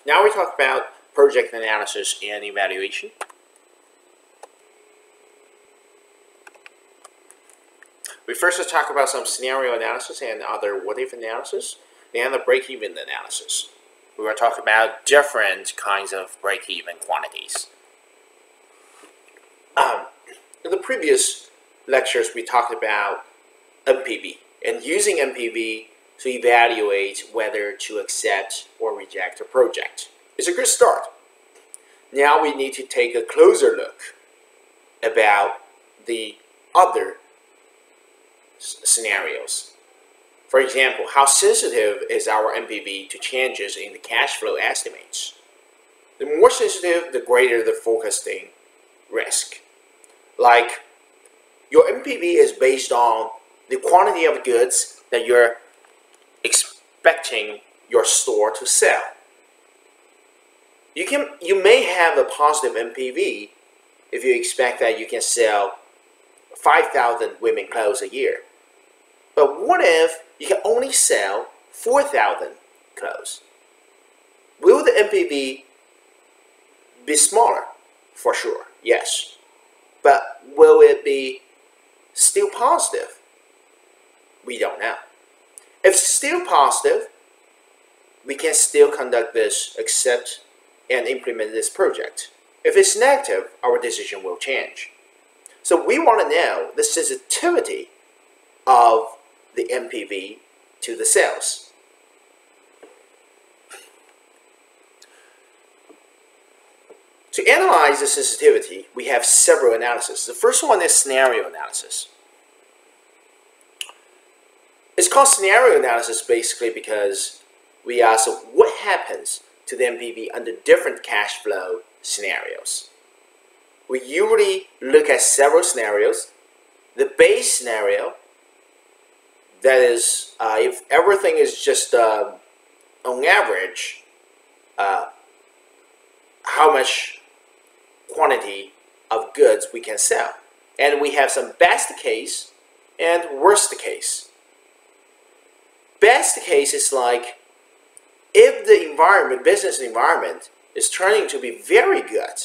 Now we talk about project analysis and evaluation. We first will talk about some scenario analysis and other what-if analysis, and the break-even analysis. We will talk about different kinds of break-even quantities. In the previous lectures, we talked about NPV and using NPV to evaluate whether to accept or reject a project. It's a good start. Now we need to take a closer look about the other scenarios. For example, how sensitive is our NPV to changes in the cash flow estimates? The more sensitive, the greater the forecasting risk. Like, your NPV is based on the quantity of goods that you're expecting your store to sell. You may have a positive NPV if you expect that you can sell 5,000 women clothes a year. But what if you can only sell 4,000 clothes? Will the NPV be smaller? For sure, yes. But will it be still positive? We don't know. If it's still positive, we can still conduct this, accept, and implement this project. If it's negative, our decision will change. So we want to know the sensitivity of the NPV to the sales. To analyze the sensitivity, we have several analyses. The first one is scenario analysis. It's called scenario analysis basically because we ask what happens to the NPV under different cash flow scenarios. We usually look at several scenarios. The base scenario, that is, if everything is just on average, how much quantity of goods we can sell. And we have some best case and worst case. Best case is like if the environment, business environment, is turning to be very good,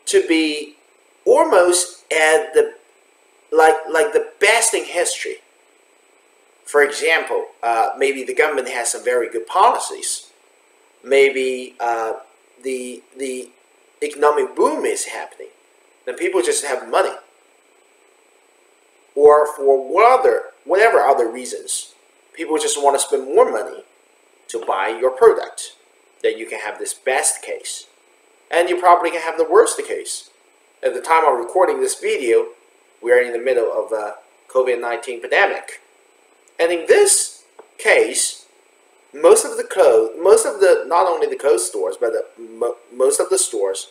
to be almost at the like the best in history. For example, maybe the government has some very good policies. Maybe the economic boom is happening. Then people just have money. Or for whatever other reasons, people just want to spend more money to buy your product. Then you can have this best case. And you probably can have the worst case. At the time of recording this video, we are in the middle of a COVID-19 pandemic. And in this case, most of the not only the clothes stores, but most of the stores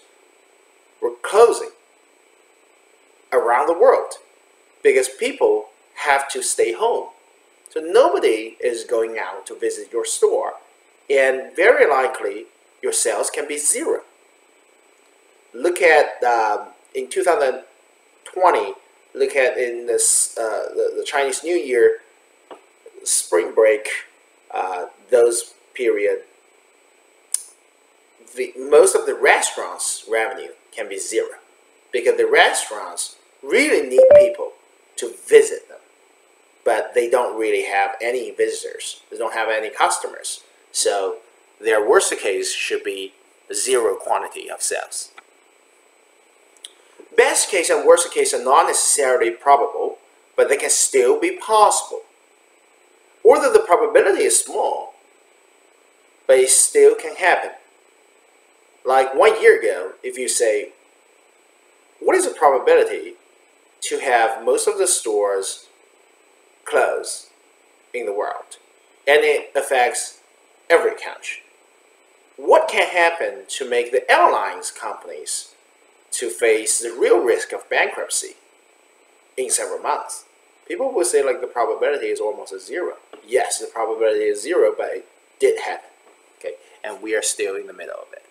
were closing around the world because people have to stay home. So nobody is going out to visit your store, and very likely your sales can be zero. Look at in 2020. Look at in this the Chinese New Year, spring break, those period. Most of the restaurants' revenue can be zero because the restaurants really need people to visit them, but they don't really have any visitors. They don't have any customers. So their worst case should be zero quantity of sales. Best case and worst case are not necessarily probable, but they can still be possible. Although the probability is small, but it still can happen. Like 1 year ago, if you say, what is the probability to have most of the stores close in the world? And it affects every country. What can happen to make the airlines companies to face the real risk of bankruptcy in several months? People will say like the probability is almost a zero. Yes, the probability is zero, but it did happen. Okay, and we are still in the middle of it.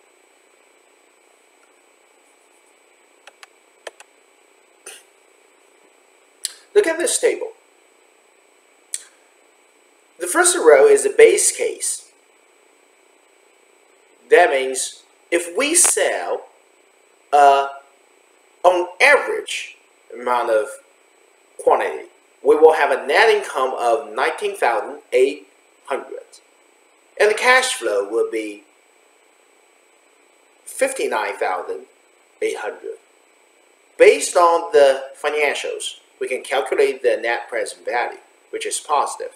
Look at this table. The first row is the base case. That means if we sell on average amount of quantity, we will have a net income of 19,800, and the cash flow will be 59,800. Based on the financials, we can calculate the net present value, which is positive.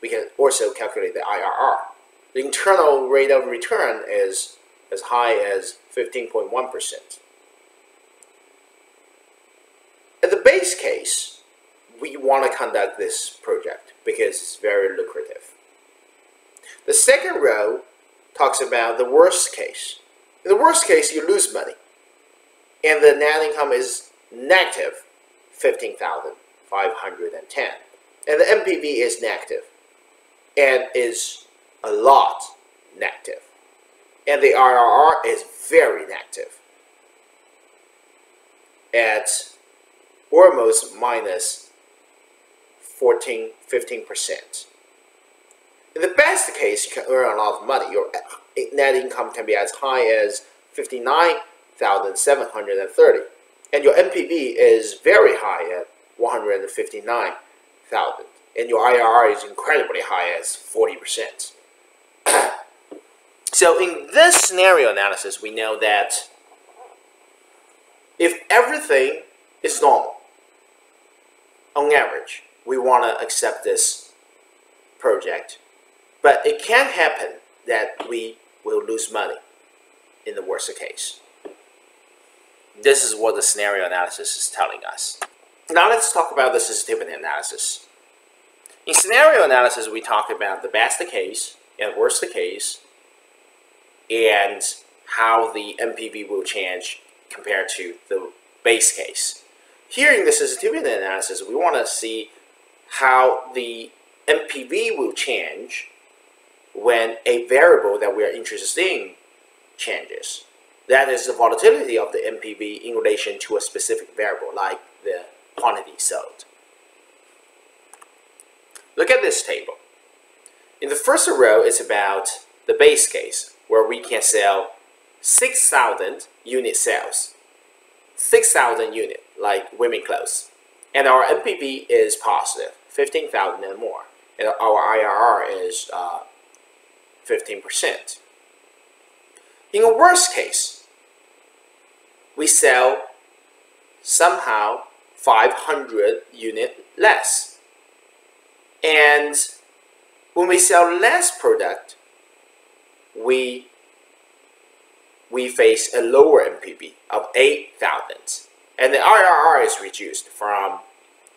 We can also calculate the IRR. The internal rate of return is as high as 15.1%. In the base case, we want to conduct this project because it's very lucrative. The second row talks about the worst case. In the worst case, you lose money, and the net income is negative 15,510, and the NPV is negative, and is a lot negative, and the IRR is very negative at almost minus 15%. In the best case, you can earn a lot of money. Your net income can be as high as 59,730, and your NPV is very high at 159,000, and your IRR is incredibly high as 40%. So in this scenario analysis, we know that if everything is normal, on average, we want to accept this project. But it can happen that we will lose money in the worst case. This is what the scenario analysis is telling us. Now let's talk about the sensitivity analysis. In scenario analysis, we talk about the best case and worst case, and how the NPV will change compared to the base case. Here in the sensitivity analysis, we want to see how the NPV will change when a variable that we are interested in changes. That is the volatility of the NPV in relation to a specific variable, like the quantity sold. Look at this table. In the first row, it's about the base case, where we can sell 6,000 unit sales. 6,000 unit, like women clothes. And our NPV is positive, 15,000 and more. And our IRR is 15%. In a worst case, we sell somehow 500 unit less. And when we sell less product, we face a lower NPV of 8,000. And the IRR is reduced from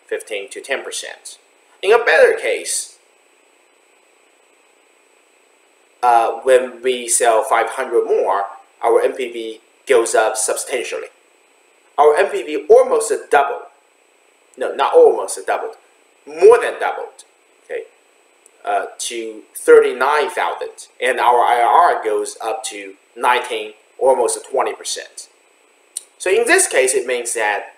15 to 10%. In a better case, when we sell 500 more, our NPV goes up substantially. Our NPV almost doubled. No, not almost doubled. More than doubled. Okay, to 39,000, and our IRR goes up to 19, almost 20%. So in this case, it means that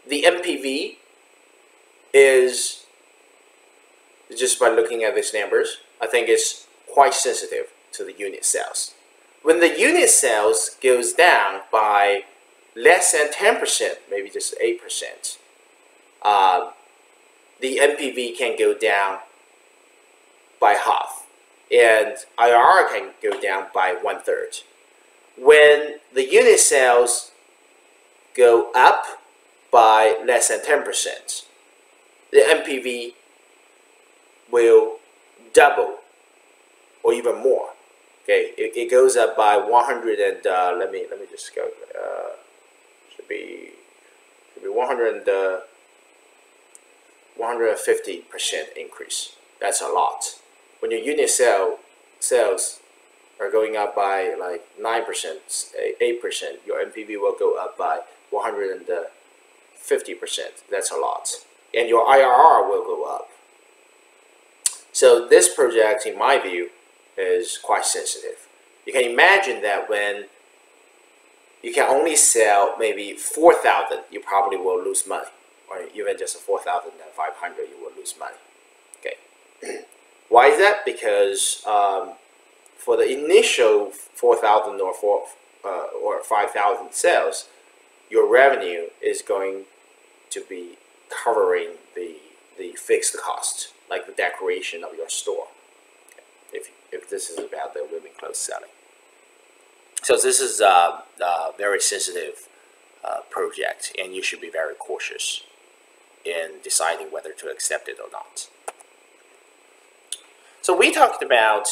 the NPV is, just by looking at these numbers, I think it's quite sensitive to the unit sales. When the unit sales goes down by less than 10%, maybe just 8%, the NPV can go down by half, and IRR can go down by 1/3. When the unit sales go up by less than 10%, the NPV will double or even more. Okay, it goes up by 100 and let me just go. Should be 150% increase. That's a lot. When your unit sales are going up by like 9%, 8%, your NPV will go up by 150%. That's a lot, and your IRR will go up. So this project, in my view, is quite sensitive. You can imagine that when you can only sell maybe 4,000, you probably will lose money, or even just 4,500, you will lose money. Okay, why is that? Because for the initial 4,000 or 5,000 sales, your revenue is going to be covering the fixed cost, like the decoration of your store. If this is about the women clothes selling. So this is a very sensitive project, and you should be very cautious in deciding whether to accept it or not. So we talked about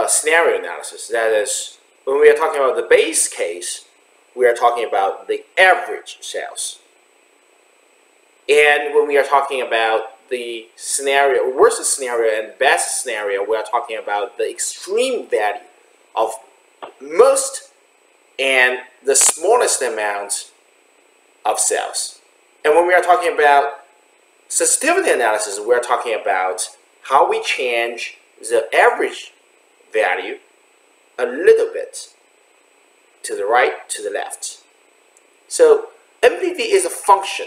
scenario analysis. That is, when we are talking about the base case, we are talking about the average sales. And when we are talking about the scenario, worst scenario and best scenario, we are talking about the extreme value of most and the smallest amount of sales. And when we are talking about sensitivity analysis, we are talking about how we change the average value a little bit to the right, to the left. So NPV is a function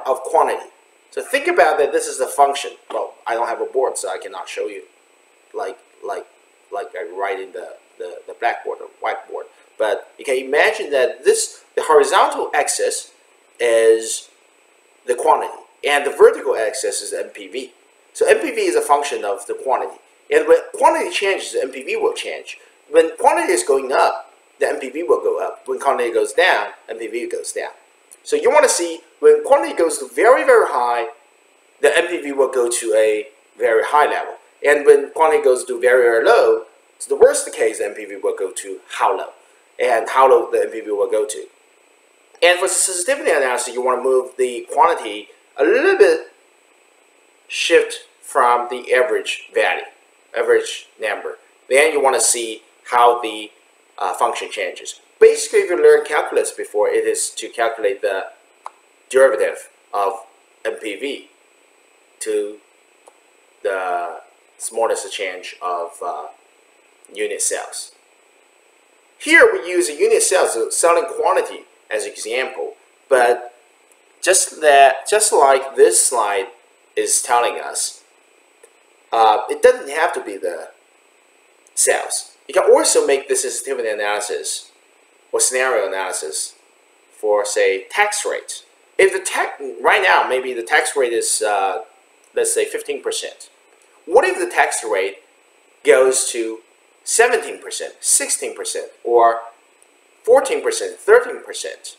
of quantity. So think about that. This is a function. Well, I don't have a board, so I cannot show you like I write in the blackboard or whiteboard. But you can imagine that the horizontal axis is the quantity, and the vertical axis is NPV. So NPV is a function of the quantity. And when quantity changes, the NPV will change. When quantity is going up, the NPV will go up. When quantity goes down, NPV goes down. So you want to see when quantity goes to very, very high, the NPV will go to a very high level. And when quantity goes to very, very low, it's the worst case, the NPV will go to how low. And how low the NPV will go to. And for sensitivity analysis, you want to move the quantity a little bit, shift from the average value, average number. Then you want to see how the function changes. Basically, if you learned calculus before, it is to calculate the derivative of NPV to the smallest change of unit sales. Here we use a unit sales, so selling quantity as an example, but just like this slide is telling us, it doesn't have to be the sales. You can also make the sensitivity analysis or scenario analysis for, say, tax rate. If the right now maybe the tax rate is let's say 15%. What if the tax rate goes to 17%, 16%, or 14%, 13%?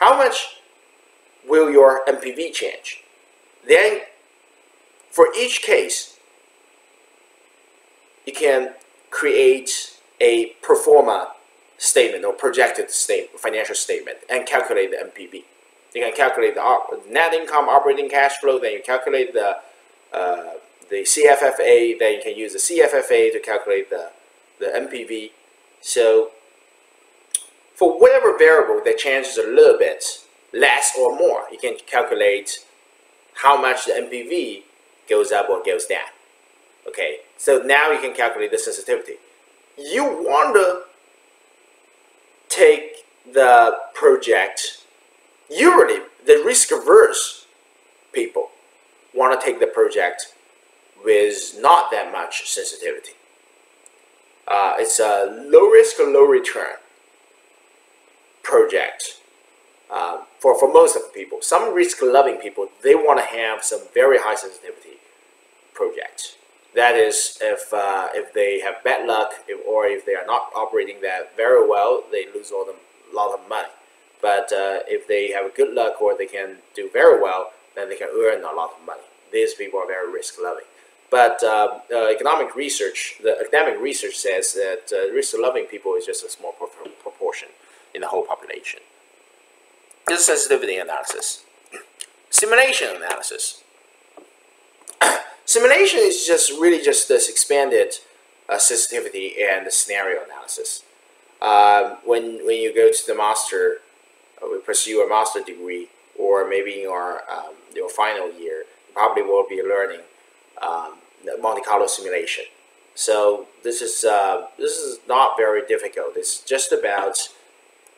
How much will your NPV change? Then, for each case, you can create a pro forma statement or projected statement, financial statement, and calculate the NPV. You can calculate the net income, operating cash flow. Then you calculate the CFFA. Then you can use the CFFA to calculate the NPV. So for whatever variable that changes a little bit, less or more, you can calculate how much the NPV goes up or goes down. Okay, so now you can calculate the sensitivity. You want to take the project, usually the risk-averse people want to take the project with not that much sensitivity. It's a low risk or low return project for most of the people. Some risk-loving people, they want to have some very high sensitivity projects. That is, if they have bad luck, or if they are not operating that very well, they lose a lot of money. But if they have good luck or they can do very well, then they can earn a lot of money. These people are very risk-loving. But academic research says that risk-loving people is just a small proportion in the whole population. This is sensitivity analysis. Simulation analysis. Simulation is really just this expanded sensitivity and scenario analysis. When you go to the master, pursue a master degree, or maybe in your final year, you probably will be learning the Monte Carlo simulation. So this is not very difficult. It's just about,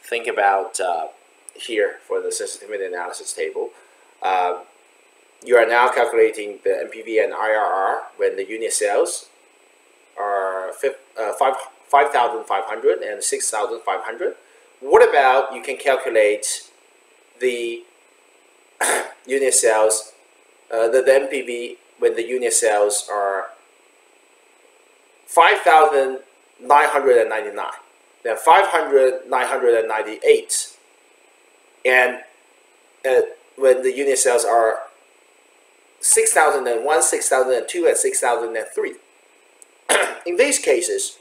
think about here for the sensitivity analysis table. You are now calculating the NPV and IRR when the unit sales 5,500 and 6,500. What about you can calculate the unit sales, the NPV when the unit sales are 5,999, then 500,998, and when the unit sales are 6,001, 6,002, and 6,003. In these cases,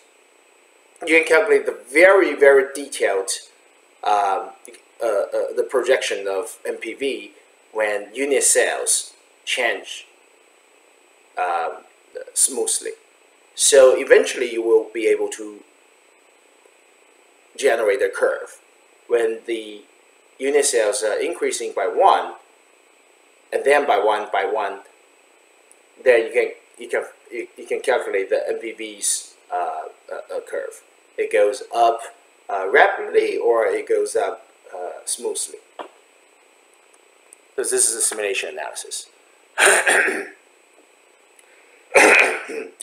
you can calculate the very, very detailed the projection of NPV when unit sales change smoothly. So eventually you will be able to generate a curve when the unit sales are increasing by 1, and then by 1 by 1, then you can calculate the NPV's curve. It goes up rapidly, or it goes up smoothly. Because this is a simulation analysis.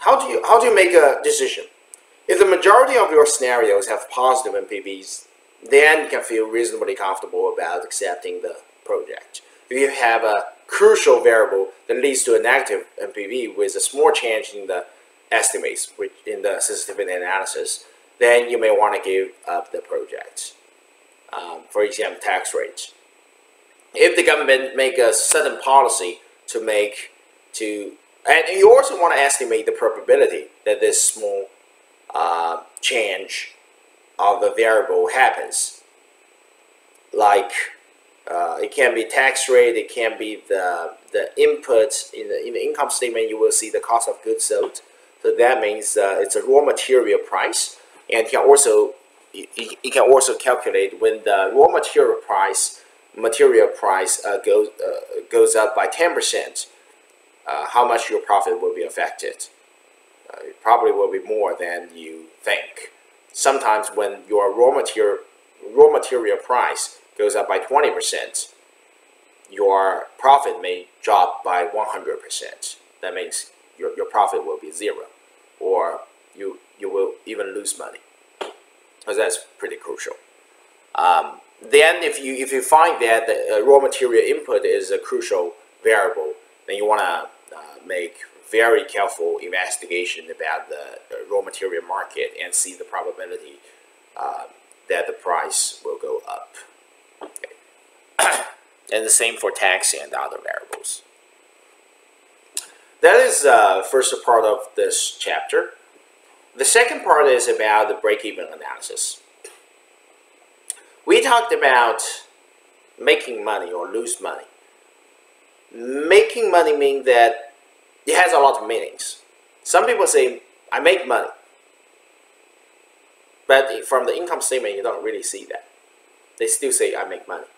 How do you make a decision? If the majority of your scenarios have positive NPVs, then you can feel reasonably comfortable about accepting the project. If you have a crucial variable that leads to a negative NPV with a small change in the estimates, which in the sensitivity analysis, then you may want to give up the project. For example, tax rates. If the government make a sudden policy and you also want to estimate the probability that this small change of the variable happens. Like it can be tax rate, it can be the input in the income statement. You will see the cost of goods sold. So that means it's a raw material price, and you can also calculate when the raw material price goes up by 10%. How much your profit will be affected. It probably will be more than you think. Sometimes when your raw material price goes up by 20%, your profit may drop by 100%. That means your profit will be 0, or you will even lose money. Because that's pretty crucial. Then if you find that the raw material input is a crucial variable, then you want to make very careful investigation about the raw material market and see the probability that the price will go up. Okay. And the same for tax and other variables. That is the first part of this chapter. The second part is about the break-even analysis. We talked about making money or lose money. Making money means that it has a lot of meanings. Some people say, I make money. But from the income statement, you don't really see that. They still say, I make money.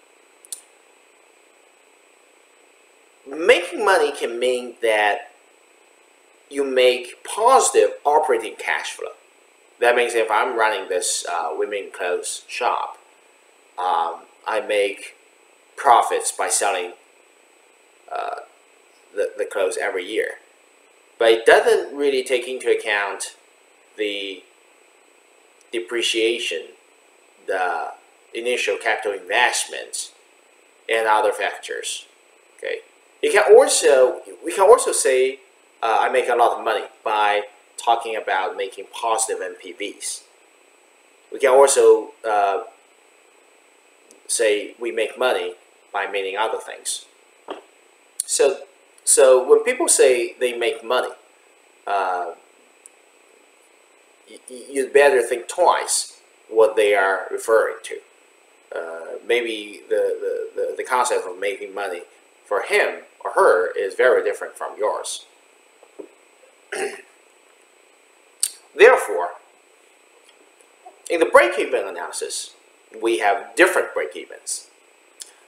Making money can mean that you make positive operating cash flow. That means if I'm running this women's clothes shop, I make profits by selling the clothes every year. But it doesn't really take into account the depreciation, the initial capital investments, and other factors. Okay, we can also say I make a lot of money by talking about making positive NPVs. We can also say we make money by meaning other things. So when people say they make money, you better think twice what they are referring to. Maybe the concept of making money for him or her is very different from yours. Therefore, in the break-even analysis, we have different break-evens.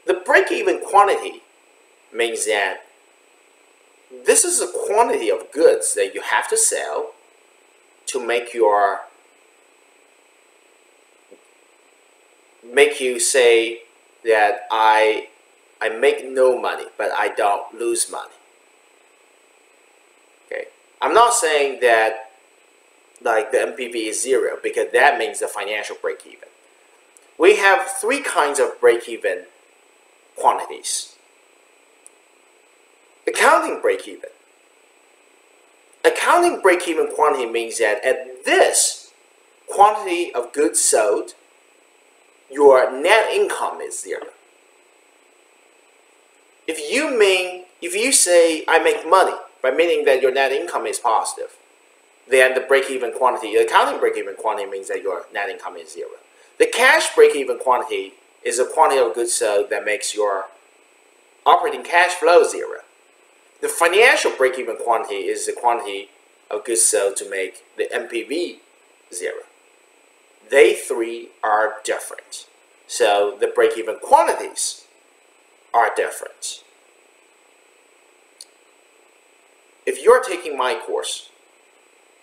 The break-even quantity means that this is a quantity of goods that you have to sell to make you say that I make no money, but I don't lose money. Okay, I'm not saying that like the NPV is 0, because that means the financial break-even. We have 3 kinds of break-even quantities. Accounting break-even. Accounting break-even quantity means that at this quantity of goods sold, your net income is 0. If you say I make money, by meaning that your net income is positive, then the break-even quantity, the accounting break-even quantity means that your net income is 0. The cash break-even quantity is a quantity of goods sold that makes your operating cash flow 0. The financial break-even quantity is the quantity of goods sold to make the NPV 0. They 3 are different. So the break-even quantities are different. If you're taking my course,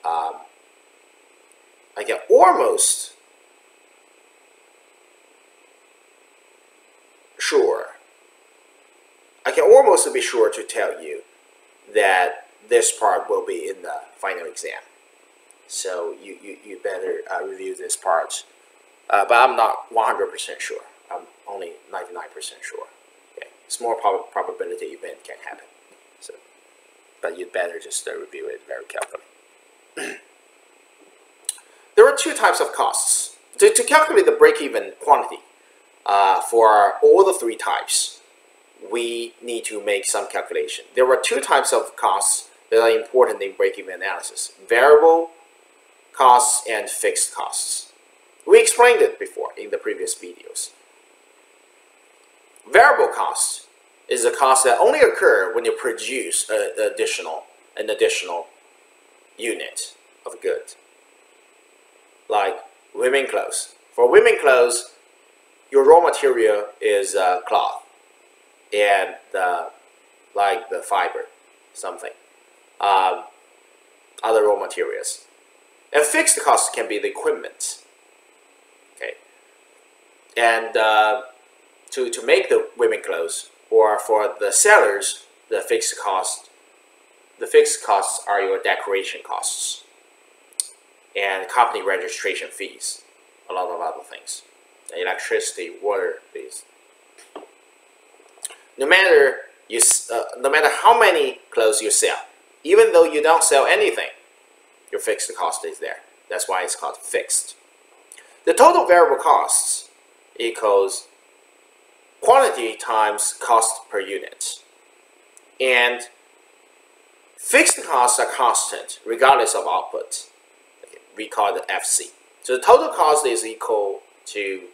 I can almost be sure to tell you that this part will be in the final exam. So you better review this part. But I'm not 100% sure. I'm only 99% sure. Okay. Small probability event can happen. So, but you'd better just review it very carefully. There are 2 types of costs. To calculate the break-even quantity for all the 3 types, we need to make some calculation. There are 2 types of costs that are important in break-even analysis: variable costs and fixed costs. We explained it before in the previous videos. Variable cost is a cost that only occur when you produce an additional unit of good. Like women clothes. For women clothes, your raw material is cloth and like the fiber, something, other raw materials. And fixed costs can be the equipment. Okay, and to make the women clothes, or for the sellers, the fixed costs are your decoration costs and company registration fees, a lot of other things, electricity, water fees. No matter how many clothes you sell, even though you don't sell anything, your fixed cost is there. That's why it's called fixed. The total variable costs equals quantity times cost per unit. And fixed costs are constant regardless of output. Okay, we call it FC. So the total cost is equal to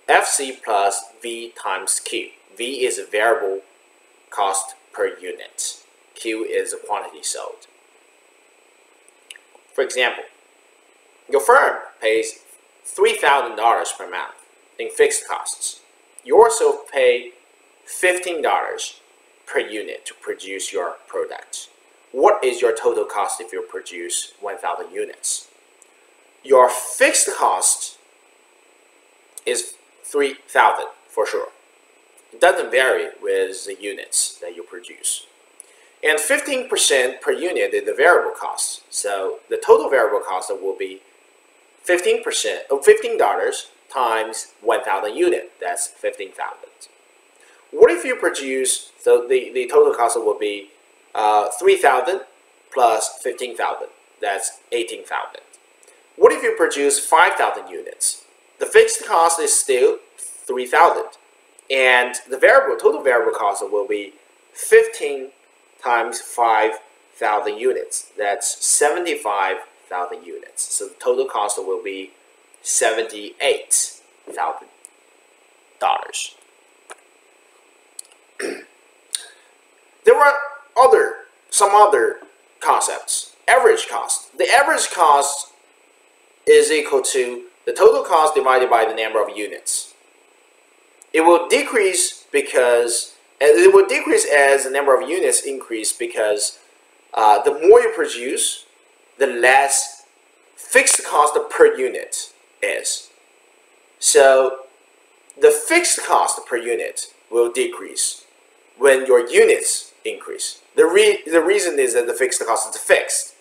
FC plus V times Q. V is a variable cost per unit. Q is a quantity sold. For example, your firm pays $3,000 per month in fixed costs. You also pay $15 per unit to produce your product. What is your total cost if you produce 1,000 units? Your fixed cost is $3,000 for sure. It doesn't vary with the units that you produce. And 15% per unit is the variable cost. So the total variable cost will be 15% of $15 times 1,000 units. That's 15,000. What if you produce, so the total cost will be 3,000 plus 15,000. That's 18,000. What if you produce 5,000 units? The fixed cost is still 3,000. And the total variable cost will be 15 times 5,000 units. That's 75,000 units. So the total cost will be $78,000. There are some other concepts. Average cost. The average cost is equal to the total cost divided by the number of units. It will decrease as the number of units increase, because the more you produce, the less fixed cost per unit is. So the fixed cost per unit will decrease when your units increase. The reason is that the fixed cost is fixed.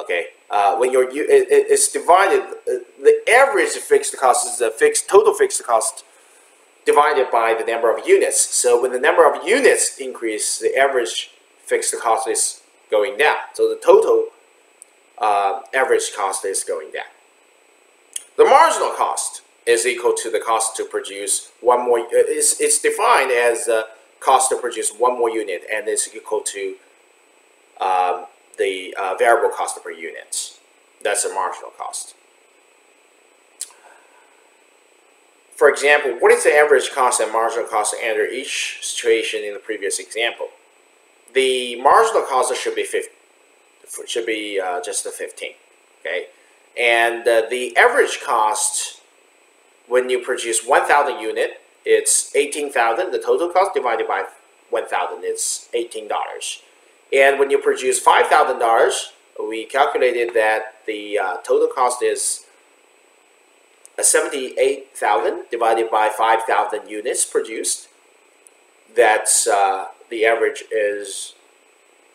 Okay, when it's divided, the average fixed cost is the total fixed cost divided by the number of units. So when the number of units increase, the average fixed cost is going down. So the total average cost is going down. The marginal cost is equal to the cost to produce one more. It's defined as the cost to produce one more unit, and it's equal to the variable cost per unit. That's the marginal cost. For example, what is the average cost and marginal cost under each situation in the previous example? The marginal cost should be just the 15. Okay, and the average cost when you produce 1,000 unit, it's 18,000. The total cost divided by 1,000, it's $18. And when you produce $5,000, we calculated that the total cost is 78,000 divided by 5,000 units produced. That's the average is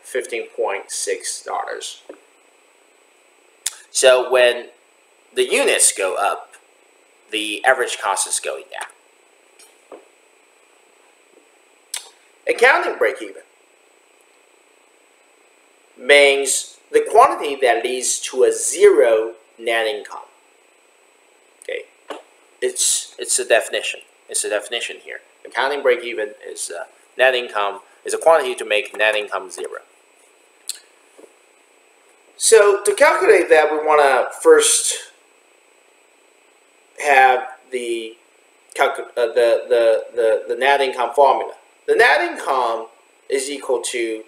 $15.6. So when the units go up, the average cost is going down. Accounting break-even means the quantity that leads to a zero net income. Okay, it's a definition. It's a definition here. Accounting break-even is net income is a quantity to make net income zero. So to calculate that, we want to first have the net income formula. The net income is equal to,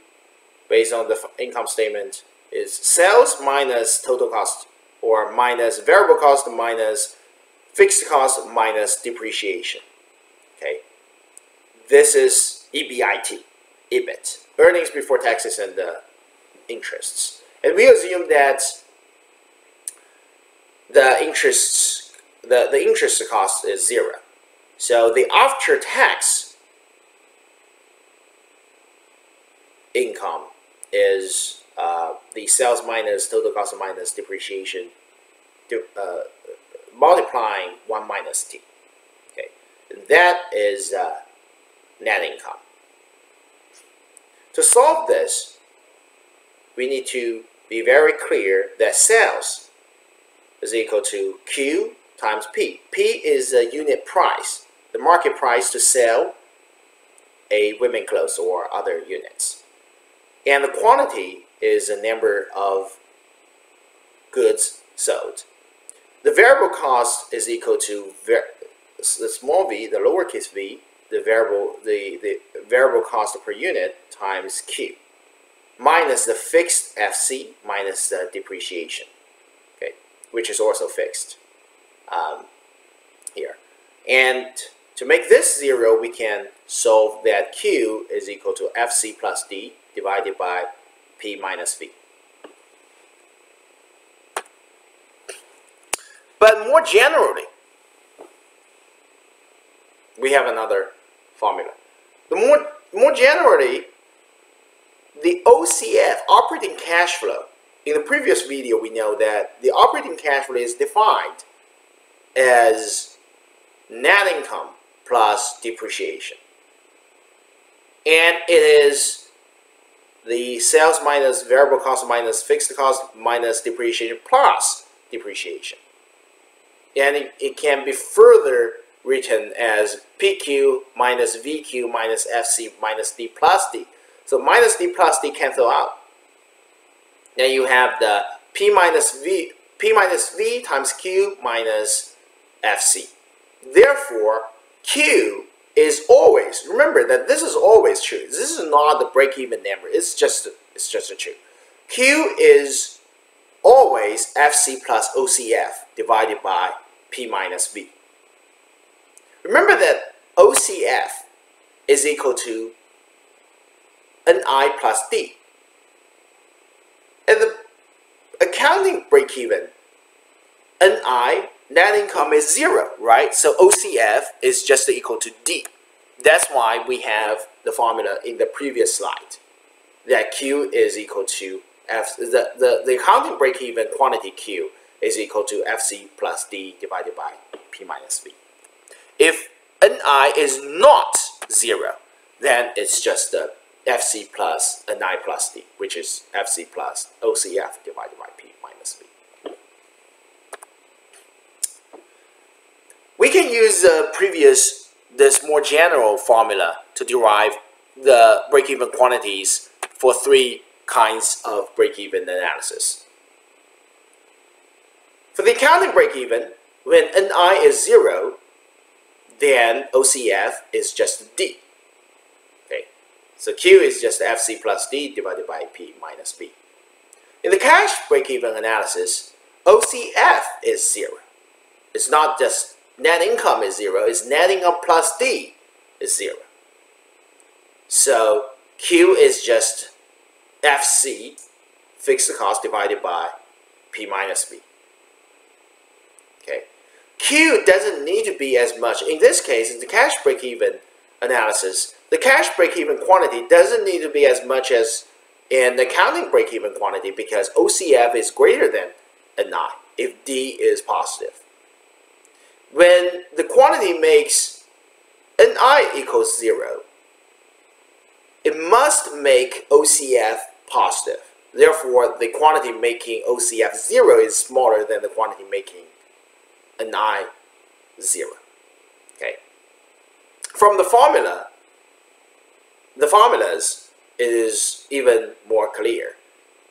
based on the income statement, is sales minus total cost, or minus variable cost minus fixed cost minus depreciation. Okay, this is EBIT, earnings before taxes and interests. And we assume that the interest cost is zero. So the after-tax income is the sales minus total cost minus depreciation, multiplying 1 minus t. Okay, and that is net income. To solve this, we need to be very clear that sales is equal to Q times P. P is a unit price, the market price to sell a women's clothes or other units. And the quantity is the number of goods sold. The variable cost is equal to the small v, the lowercase v, the variable cost per unit times Q, minus the fixed FC minus the depreciation, okay, which is also fixed here. And to make this zero, we can solve that Q is equal to FC plus D divided by P minus V. But more generally, we have another formula. More generally, the OCF, operating cash flow, in the previous video we know that the operating cash flow is defined as net income plus depreciation. And it is the sales minus variable cost minus fixed cost minus depreciation plus depreciation. And it can be further written as PQ minus VQ minus FC minus D plus D. So minus D plus D cancel out. Then you have the P minus V times Q minus FC. Therefore, Q is always, remember that this is always true. This is not the break-even number. It's just a true. Q is always FC plus OCF divided by P minus V. Remember that OCF is equal to NI plus D. And the accounting break-even, NI, net income is zero, right? So OCF is just equal to D. That's why we have the formula in the previous slide, that Q is equal to the accounting break-even quantity Q is equal to FC plus D divided by P minus V. If Ni is not 0, then it's just the FC plus Ni plus D, which is FC plus OCF divided by P minus V. We can use this more general formula to derive the break-even quantities for 3 kinds of break-even analysis. For the accounting break-even, when Ni is 0, then OCF is just D. Okay, so Q is just FC plus D divided by P minus V. In the cash break-even analysis, OCF is 0. It's not just net income is 0, it's net income plus D is 0. So Q is just FC, fixed cost, divided by P minus V. Okay, Q doesn't need to be as much. In this case, in the cash break-even analysis, the cash break-even quantity doesn't need to be as much as in the accounting break-even quantity because OCF is greater than Ni if D is positive. When the quantity makes Ni equals 0, it must make OCF positive. Therefore, the quantity making OCF 0 is smaller than the quantity making Ni 0. Okay. From the formulas is even more clear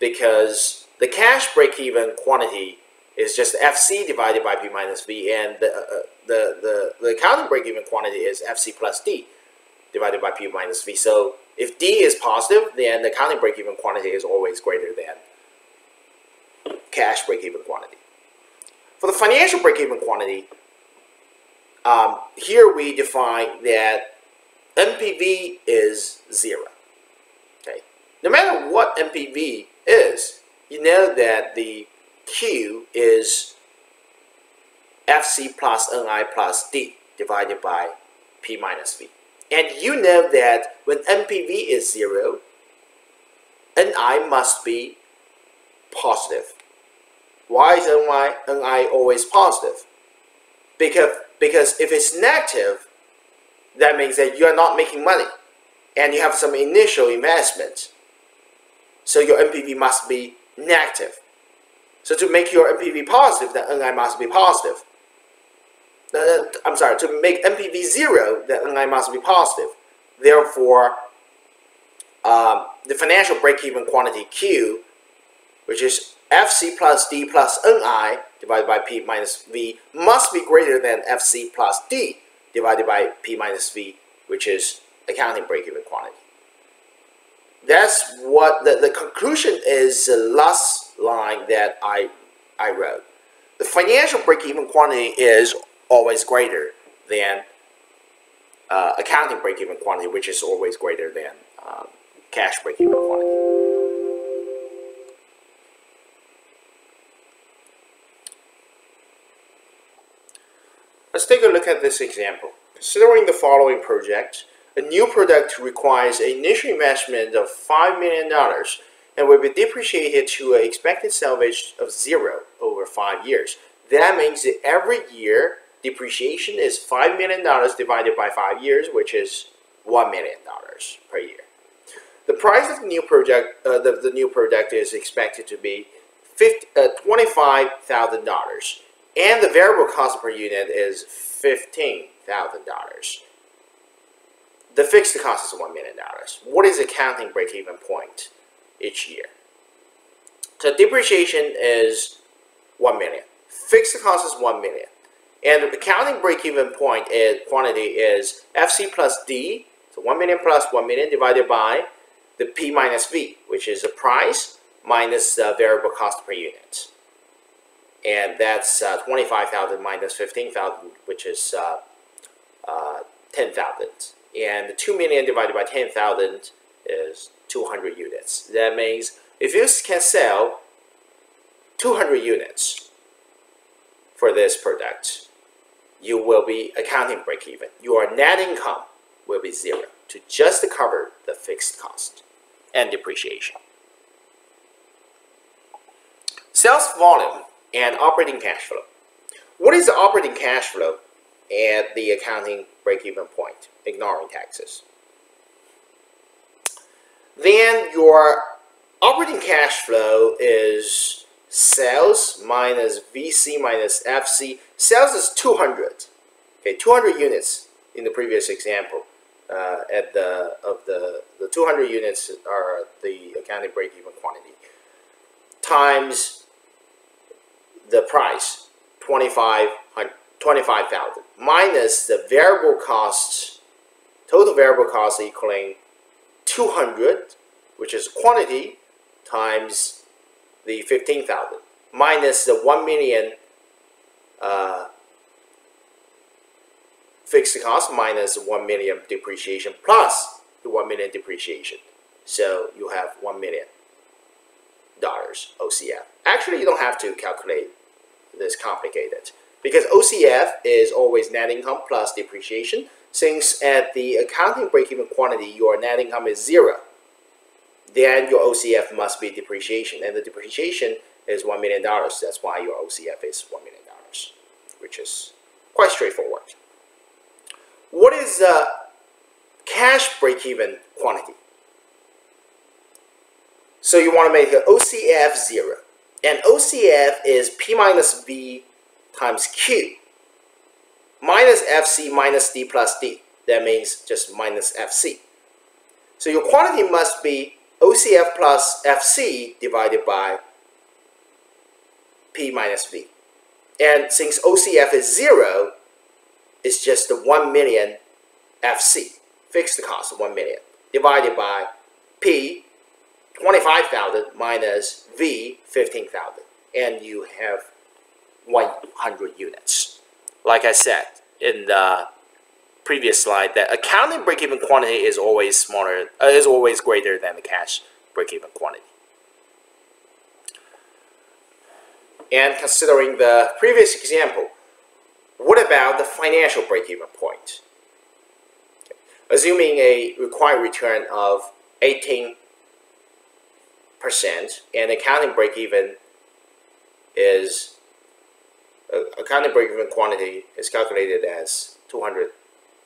because the cash break-even quantity is just FC divided by P minus V, and the accounting break-even quantity is FC plus D divided by P minus V. So if D is positive, then the accounting break-even quantity is always greater than cash break-even quantity. For the financial break-even quantity, here we define that NPV is 0. Okay, no matter what NPV is, you know that the Q is FC plus Ni plus D divided by P minus V. And you know that when NPV is 0, Ni must be positive. Why is Ni always positive? Because if it's negative, that means that you are not making money and you have some initial investment. So your NPV must be negative. So to make your NPV positive, then Ni must be positive. I'm sorry, to make NPV 0, then Ni must be positive. Therefore, the financial break-even quantity Q, which is FC plus D plus Ni divided by P minus V, must be greater than FC plus D divided by P minus V, which is accounting break-even quantity. That's what the conclusion is, the last line that I wrote. The financial break-even quantity is always greater than accounting break-even quantity, which is always greater than cash break-even quantity. Let's take a look at this example. Considering the following project, a new product requires an initial investment of $5 million and will be depreciated to an expected salvage of 0 over 5 years. That means that every year, depreciation is $5 million divided by 5 years, which is $1 million per year. The price of the new project, the new product is expected to be $25,000, and the variable cost per unit is $15,000. The fixed cost is $1 million. What is the accounting break-even point each year? So depreciation is $1 million. Fixed cost is $1 million. And the accounting break-even point quantity is FC plus D, so 1 million plus 1 million divided by the P minus V, which is the price minus the variable cost per unit. And that's 25,000 minus 15,000, which is 10,000. And 2 million divided by 10,000 is 200 units. That means if you can sell 200 units for this product, you will be accounting break-even. Your net income will be 0 to just cover the fixed cost and depreciation. Sales volume and operating cash flow. What is the operating cash flow at the accounting break-even point, ignoring taxes? Then your operating cash flow is sales minus VC minus FC. Sales is 200. Okay, 200 units in the previous example. The 200 units are the accounting break-even quantity times the price, 25,000 minus the variable costs, total variable costs equaling 200, which is quantity, times the 15,000 minus the 1 million fixed cost minus 1 million depreciation plus the 1 million depreciation. So you have $1 million OCF. Actually, you don't have to calculate this complicated because OCF is always net income plus depreciation. Since at the accounting break-even quantity, your net income is 0, then your OCF must be depreciation, and the depreciation is $1 million. That's why your OCF is $1 million, which is quite straightforward. What is the cash break-even quantity? So you want to make an OCF 0. And OCF is P minus V times Q minus FC minus D plus D. That means just minus FC. So your quantity must be OCF plus FC divided by P minus V. And since OCF is 0, it's just the 1 million FC, fixed cost of 1 million, divided by P, 25,000 minus V, 15,000. And you have 100 units. Like I said in the previous slide, that accounting break-even quantity is always smaller, is always greater than the cash break-even quantity. And considering the previous example, what about the financial break-even point? Okay. Assuming a required return of 18% and accounting break-even is accounting break-even quantity is calculated as 200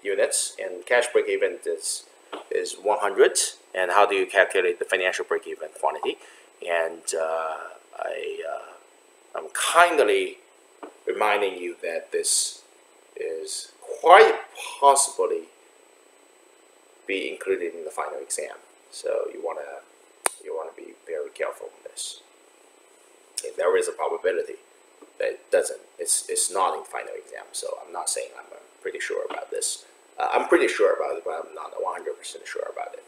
units, and cash break-even is 100. And how do you calculate the financial break-even quantity? And I'm kindly reminding you that this is quite possibly be included in the final exam. So you want to be very careful with this. If there is a probability that it doesn't, it's not in final exam. So I'm not saying I'm pretty sure about this. I'm pretty sure about it, but I'm not 100% sure about it.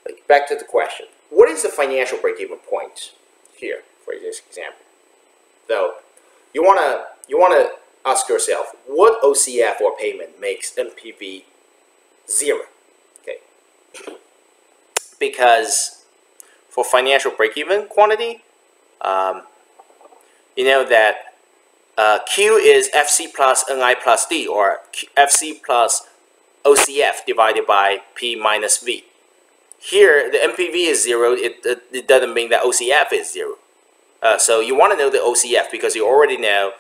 Like, back to the question: what is the financial break-even point here for this example? So you wanna ask yourself, what OCF or payment makes NPV 0? Okay, because for financial break-even quantity, you know that Q is FC plus NI plus D, or FC plus OCF divided by P minus V. Here, the NPV is 0. It doesn't mean that OCF is 0. So you want to know the OCF because you already know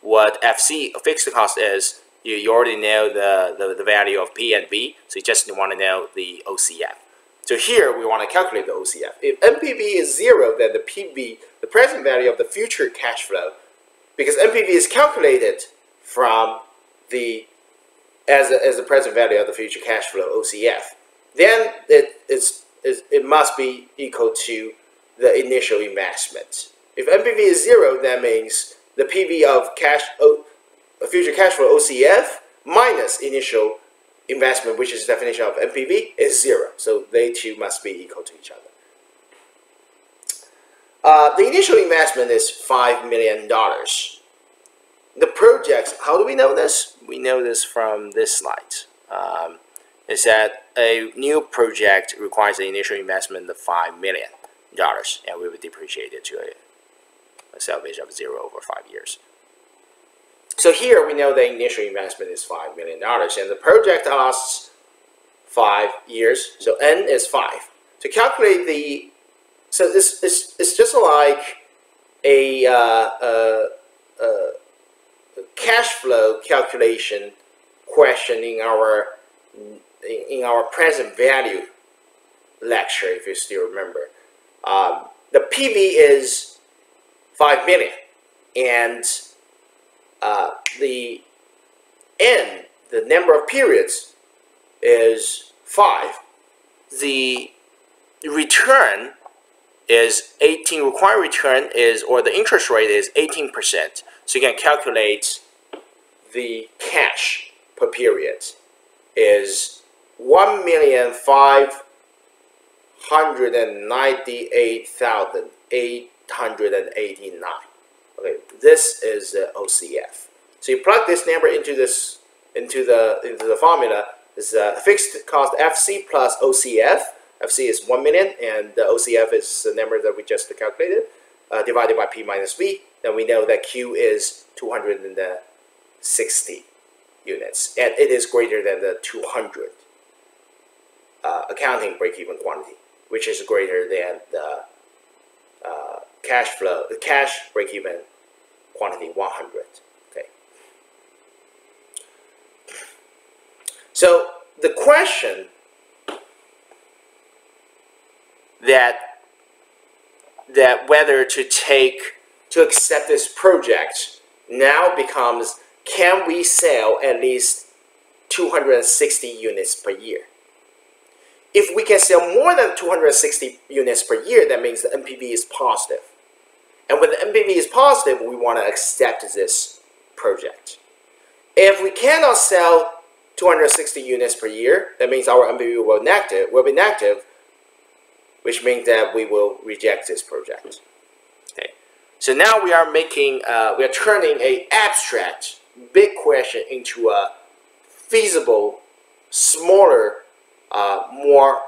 what FC, fixed cost, is. You already know the value of P and V, so you just want to know the OCF. So here we want to calculate the OCF. If NPV is 0, then the PV, the present value of the future cash flow, because NPV is calculated from the as the present value of the future cash flow, OCF, then it must be equal to the initial investment. If NPV is 0, that means the PV of future cash flow, OCF, minus initial investment, which is the definition of NPV, is 0. So they two must be equal to each other. The initial investment is $5 million. The projects, how do we know this? We know this from this slide. Is that a new project requires an initial investment of $5 million, and we would depreciate it to a salvage of 0 over 5 years. So here we know the initial investment is $5 million, and the project lasts 5 years, so N is 5. To calculate the, so it's just like a cash flow calculation question in our present value lecture, if you still remember. The PV is 5 million, and the N, the number of periods, is 5. The return is 18. Required return is, or the interest rate is 18%. So you can calculate the cash per period is 1,598,889. Okay, this is the OCF. So you plug this number into the formula. Is fixed cost FC plus OCF. FC is 1 million, and the OCF is the number that we just calculated, divided by P minus V. Then we know that Q is 260 units, and it is greater than the 200 accounting break-even quantity, which is greater than the cash break-even quantity 100. Okay. So the question that whether to accept this project now becomes, can we sell at least 260 units per year? If we can sell more than 260 units per year, that means the NPV is positive. And when the NPV is positive, we want to accept this project. If we cannot sell 260 units per year, that means our NPV will be negative, which means that we will reject this project. Okay. So now we are turning an abstract big question into a feasible, smaller, more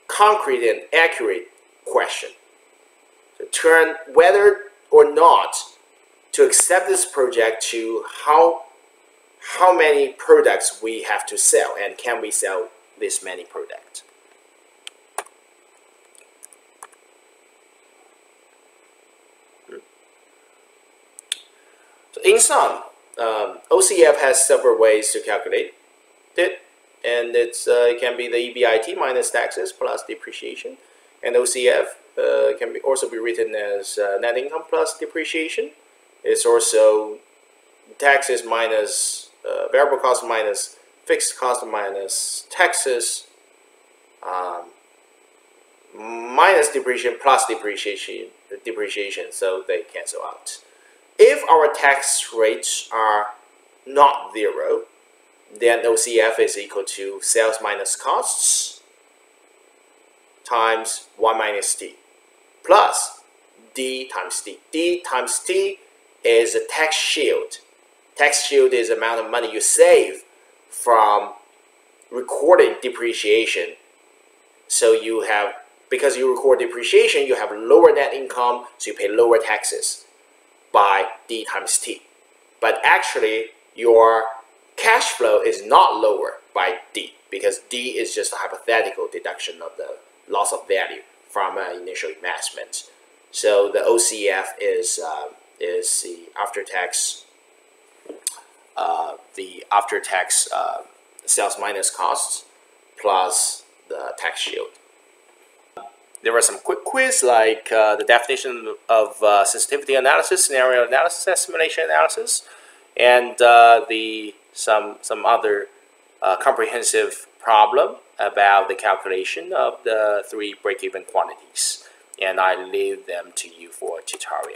concrete and accurate question. So turn whether or not to accept this project to how many products we have to sell, and can we sell this many products. So in sum, OCF has several ways to calculate it, and it can be the EBIT minus taxes plus depreciation, and OCF can also be written as net income plus depreciation. It's also taxes minus variable cost minus fixed cost minus taxes minus depreciation plus depreciation, so they cancel out. If our tax rates are not 0, then OCF is equal to sales minus costs times 1 minus T plus D times T. D times T is a tax shield. Tax shield is the amount of money you save from recording depreciation. So you have, because you record depreciation, you have lower net income, so you pay lower taxes by D times T. But actually, your cash flow is not lower by D, because D is just a hypothetical deduction of the loss of value from an initial investment. So the OCF is the after-tax sales minus costs plus the tax shield. There are some quick quiz like the definition of sensitivity analysis, scenario analysis, and simulation analysis, and some other comprehensive problem about the calculation of the 3 break-even quantities. And I leave them to you for a tutorial.